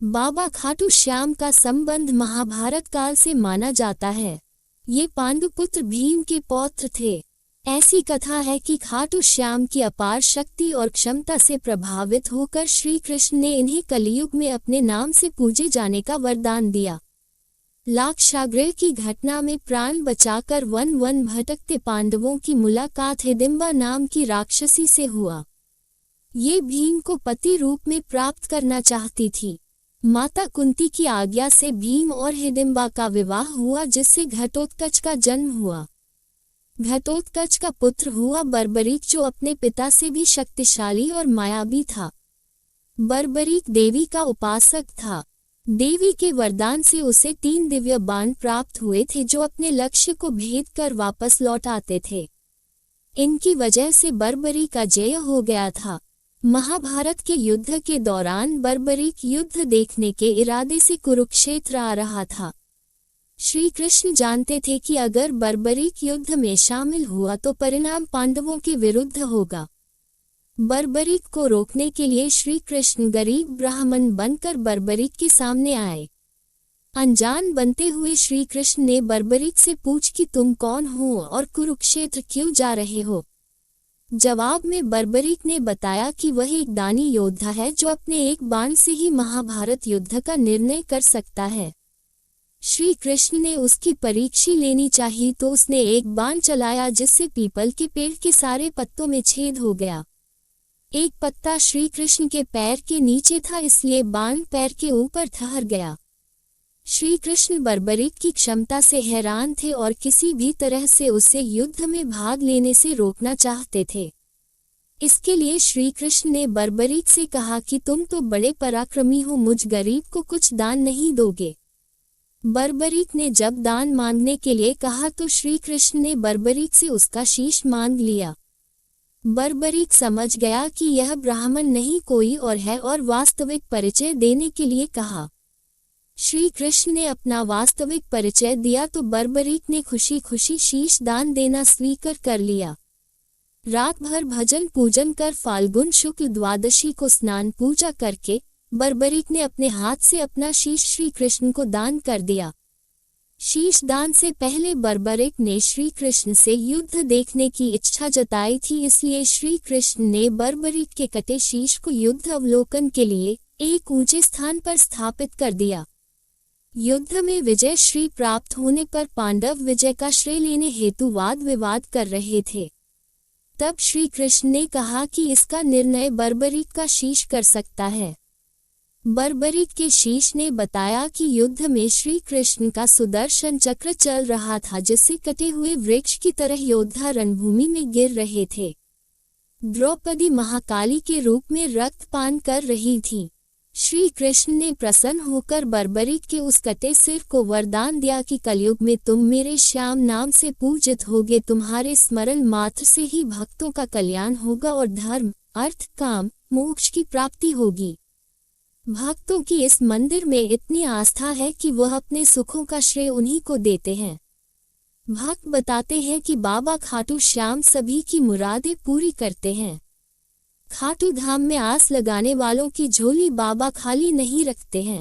बाबा खाटू श्याम का संबंध महाभारत काल से माना जाता है। ये पांडुपुत्र भीम के पौत्र थे। ऐसी कथा है कि खाटू श्याम की अपार शक्ति और क्षमता से प्रभावित होकर श्री कृष्ण ने इन्हें कलियुग में अपने नाम से पूजे जाने का वरदान दिया। लाक्षागृह की घटना में प्राण बचाकर वन वन भटकते पांडवों की मुलाकात हिडिंबा नाम की राक्षसी से हुआ। ये भीम को पति रूप में प्राप्त करना चाहती थी। माता कुंती की आज्ञा से भीम और हिडिंबा का विवाह हुआ, जिससे घटोत्कच का जन्म हुआ। घटोत्कच का पुत्र हुआ बर्बरीक, जो अपने पिता से भी शक्तिशाली और मायावी था। बर्बरीक देवी का उपासक था। देवी के वरदान से उसे 3 दिव्य बाण प्राप्त हुए थे, जो अपने लक्ष्य को भेद कर वापस लौट आते थे। इनकी वजह से बर्बरीक का जय हो गया था। महाभारत के युद्ध के दौरान बर्बरीक युद्ध देखने के इरादे से कुरुक्षेत्र आ रहा था। श्री कृष्ण जानते थे कि अगर बर्बरीक युद्ध में शामिल हुआ तो परिणाम पांडवों के विरुद्ध होगा। बर्बरीक को रोकने के लिए श्री कृष्ण गरीब ब्राह्मण बनकर बर्बरीक के सामने आए। अनजान बनते हुए श्री कृष्ण ने बर्बरीक से पूछ कि तुम कौन हो और कुरुक्षेत्र क्यों जा रहे हो। जवाब में बर्बरीक ने बताया कि वह एक दानी योद्धा है, जो अपने एक बाण से ही महाभारत युद्ध का निर्णय कर सकता है। श्री कृष्ण ने उसकी परीक्षा लेनी चाहिए, तो उसने एक बाण चलाया, जिससे पीपल के पेड़ के सारे पत्तों में छेद हो गया। एक पत्ता श्री कृष्ण के पैर के नीचे था, इसलिए बाण पैर के ऊपर ठहर गया। श्री कृष्ण बर्बरीक की क्षमता से हैरान थे और किसी भी तरह से उसे युद्ध में भाग लेने से रोकना चाहते थे। इसके लिए श्री कृष्ण ने बर्बरीक से कहा कि तुम तो बड़े पराक्रमी हो, मुझ गरीब को कुछ दान नहीं दोगे। बर्बरीक ने जब दान मांगने के लिए कहा तो श्री कृष्ण ने बर्बरीक से उसका शीश मांग लिया। बर्बरीक समझ गया कि यह ब्राह्मण नहीं कोई और है और वास्तविक परिचय देने के लिए कहा। श्री कृष्ण ने अपना वास्तविक परिचय दिया तो बर्बरीक ने खुशी खुशी शीश दान देना स्वीकार कर लिया। रात भर भजन पूजन कर फाल्गुन शुक्ल द्वादशी को स्नान पूजा करके बर्बरीक ने अपने हाथ से अपना शीश श्री कृष्ण को दान कर दिया। शीश दान से पहले बर्बरीक ने श्री कृष्ण से युद्ध देखने की इच्छा जताई थी, इसलिए श्री कृष्ण ने बर्बरीक के कटे शीश को युद्ध अवलोकन के लिए एक ऊंचे स्थान पर स्थापित कर दिया। युद्ध में विजय श्री प्राप्त होने पर पांडव विजय का श्रेय लेने हेतु वाद विवाद कर रहे थे। तब श्री कृष्ण ने कहा कि इसका निर्णय बर्बरीक का शीश कर सकता है। बर्बरीक के शीश ने बताया कि युद्ध में श्री कृष्ण का सुदर्शन चक्र चल रहा था, जिससे कटे हुए वृक्ष की तरह योद्धा रणभूमि में गिर रहे थे। द्रौपदी महाकाली के रूप में रक्तपान कर रही थी। श्री कृष्ण ने प्रसन्न होकर बर्बरीक के उस कटे सिर को वरदान दिया कि कलयुग में तुम मेरे श्याम नाम से पूजित होगे। तुम्हारे स्मरण मात्र से ही भक्तों का कल्याण होगा और धर्म, अर्थ, काम, मोक्ष की प्राप्ति होगी। भक्तों की इस मंदिर में इतनी आस्था है कि वह अपने सुखों का श्रेय उन्हीं को देते हैं। भक्त बताते हैं कि बाबा खाटू श्याम सभी की मुरादें पूरी करते हैं। खाटू धाम में आस लगाने वालों की झोली बाबा खाली नहीं रखते हैं।